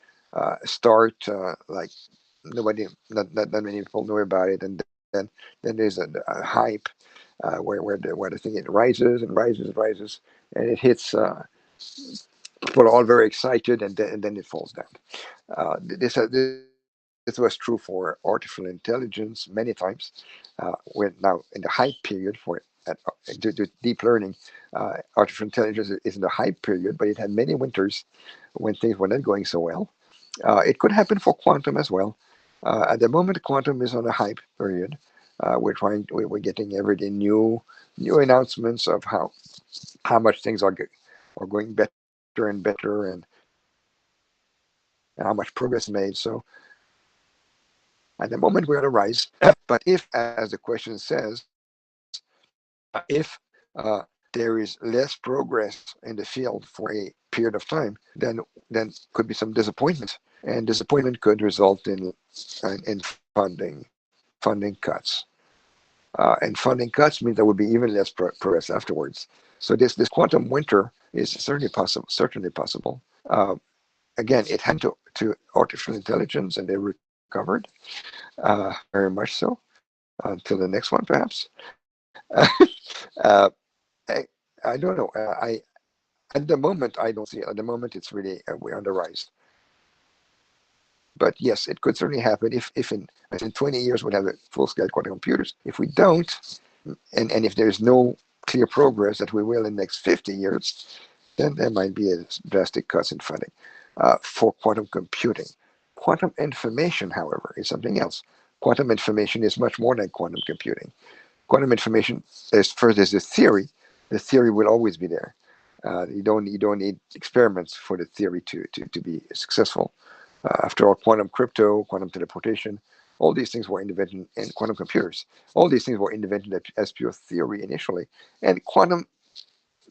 start like not many people know about it, and then there's a hype where the thing it rises and rises and rises, and it hits. People are all very excited, and then it falls down. This was true for artificial intelligence many times. We're now in the hype period for it. Due to deep learning, artificial intelligence is in the hype period, but it had many winters when things were not going so well. It could happen for quantum as well. At the moment, quantum is on a hype period. We're getting every day new announcements of how much things are going better and better, and how much progress is made. So at the moment we're on a rise. But if, as the question says, if there is less progress in the field for a period of time, then could be some disappointment, and disappointment could result in funding cuts. And funding cuts means there will be even less progress afterwards. So this quantum winter is certainly possible. Certainly possible. Again, it happened to artificial intelligence, and they recovered very much so until the next one, perhaps. uh, I don't know. At the moment, I don't see it. At the moment, it's really we're on the rise. But yes, it could certainly happen if in 20 years we'll have full-scale quantum computers. If we don't, and if there's no clear progress that we will in the next 50 years, then there might be a drastic cuts in funding for quantum computing. Quantum information, however, is something else. Quantum information is much more than quantum computing. Quantum information, as first as the theory will always be there. You don't need experiments for the theory to be successful. After all, quantum crypto, quantum teleportation, all these things were invented in quantum computers. All these things were invented as pure theory initially. And quantum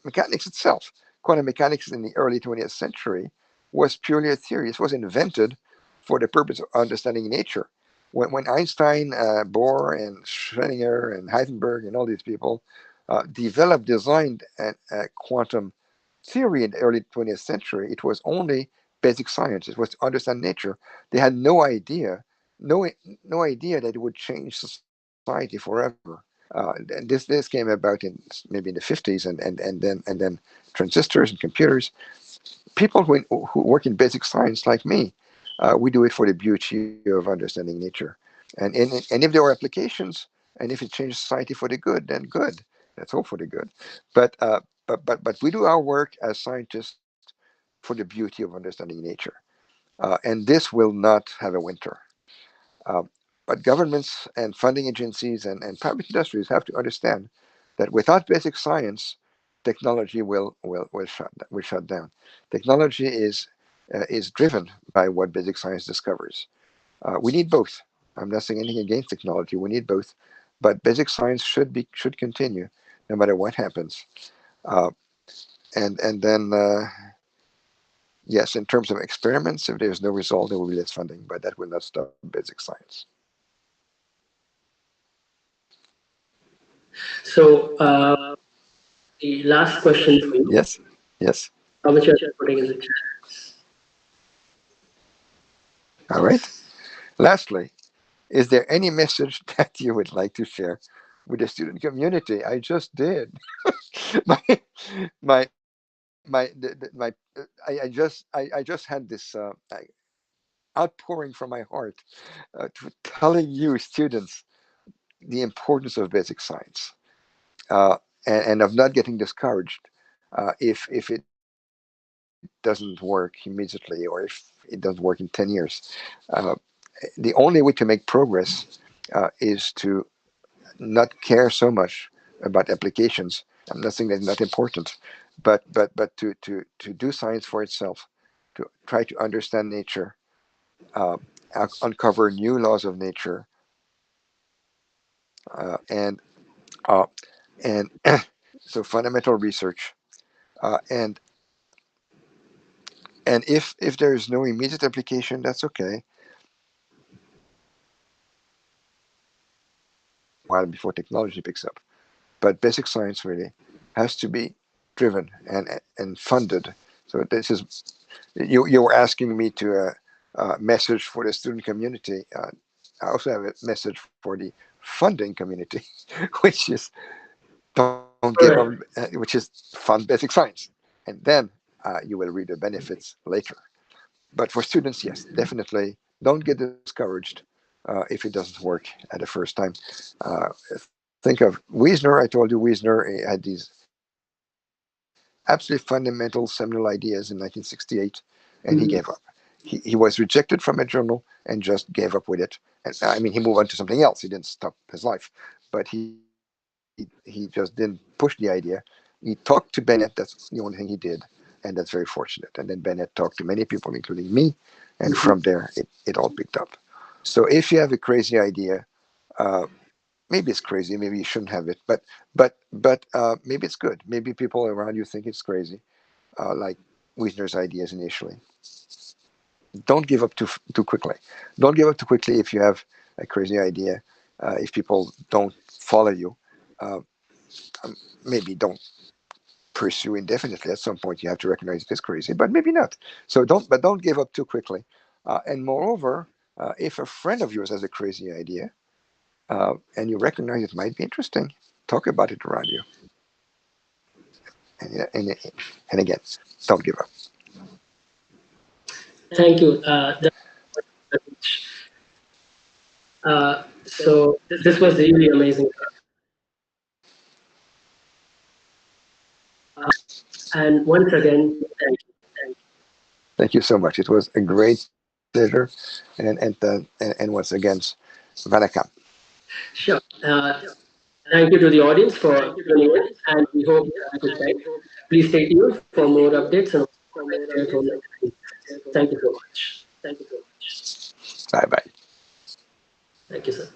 mechanics itself, quantum mechanics in the early 20th century was purely a theory. It was invented for the purpose of understanding nature. When Einstein, Bohr, and Schrödinger, and Heisenberg, and all these people designed a quantum theory in the early 20th century, it was only basic science. It was to understand nature. They had no idea that it would change society forever. And this came about in maybe in the 50s, and then transistors and computers. People who work in basic science like me, we do it for the beauty of understanding nature. And if there are applications, and if it changes society for the good, then good. Let's hope for the good. But but we do our work as scientists for the beauty of understanding nature. And this will not have a winter. Um, but governments and funding agencies and private industries have to understand that without basic science, technology will shut down. Technology is driven by what basic science discovers. We need both. I'm not saying anything against technology. We need both, but basic science should continue no matter what happens. Uh, and then yes, in terms of experiments, if there's no result, there will be less funding, but that will not stop basic science. So the last question for you, Yes, yes. which you are putting in the chat. All right. Lastly, is there any message that you would like to share with the student community? I just did. my my I just had this outpouring from my heart telling you students the importance of basic science, uh, and of not getting discouraged if it doesn't work immediately, or if it doesn't work in 10 years. Uh, the only way to make progress is to not care so much about applications. I'm not saying that's not important, but to do science for itself, to try to understand nature, uh, uncover new laws of nature, and uh, and so fundamental research, and if there is no immediate application, that's okay. While before technology picks up, but basic science really has to be driven and funded. So this is you were asking me to message for the student community. I also have a message for the funding community, which is don't give up, Correct. which is fund basic science, and then you will read the benefits later. But for students, yes, definitely don't get discouraged if it doesn't work at the first time. Uh, think of Wiesner. I told you Wiesner had these absolutely fundamental seminal ideas in 1968, and he gave up. Mhm. He was rejected from a journal and just gave up with it. And I mean, he moved on to something else. He didn't stop his life, but he just didn't push the idea. He talked to Bennett. That's the only thing he did, and that's very fortunate. And then Bennett talked to many people, including me, and from Mhm. there it all picked up. So if you have a crazy idea, uh, maybe it's crazy, maybe you shouldn't have it, but maybe it's good. Maybe people around you think it's crazy, like Wisner's ideas initially. Don't give up too quickly. Don't give up too quickly if you have a crazy idea. If people don't follow you, uh, maybe don't pursue indefinitely. At some point, you have to recognize it is crazy, but maybe not. So don't give up too quickly. And moreover, if a friend of yours has a crazy idea and you recognize it might be interesting, talk about it around you. And again, don't give up. Thank you. So this was really amazing. And once again, thank you. Thank you so much. It was a great pleasure, and once again, Vanakam. Sure. Thank you to the audience for tuning in, and we hope you have a good time. Please stay tuned for more updates and share from next week. Thank you so much. Bye bye. Thank you, sir.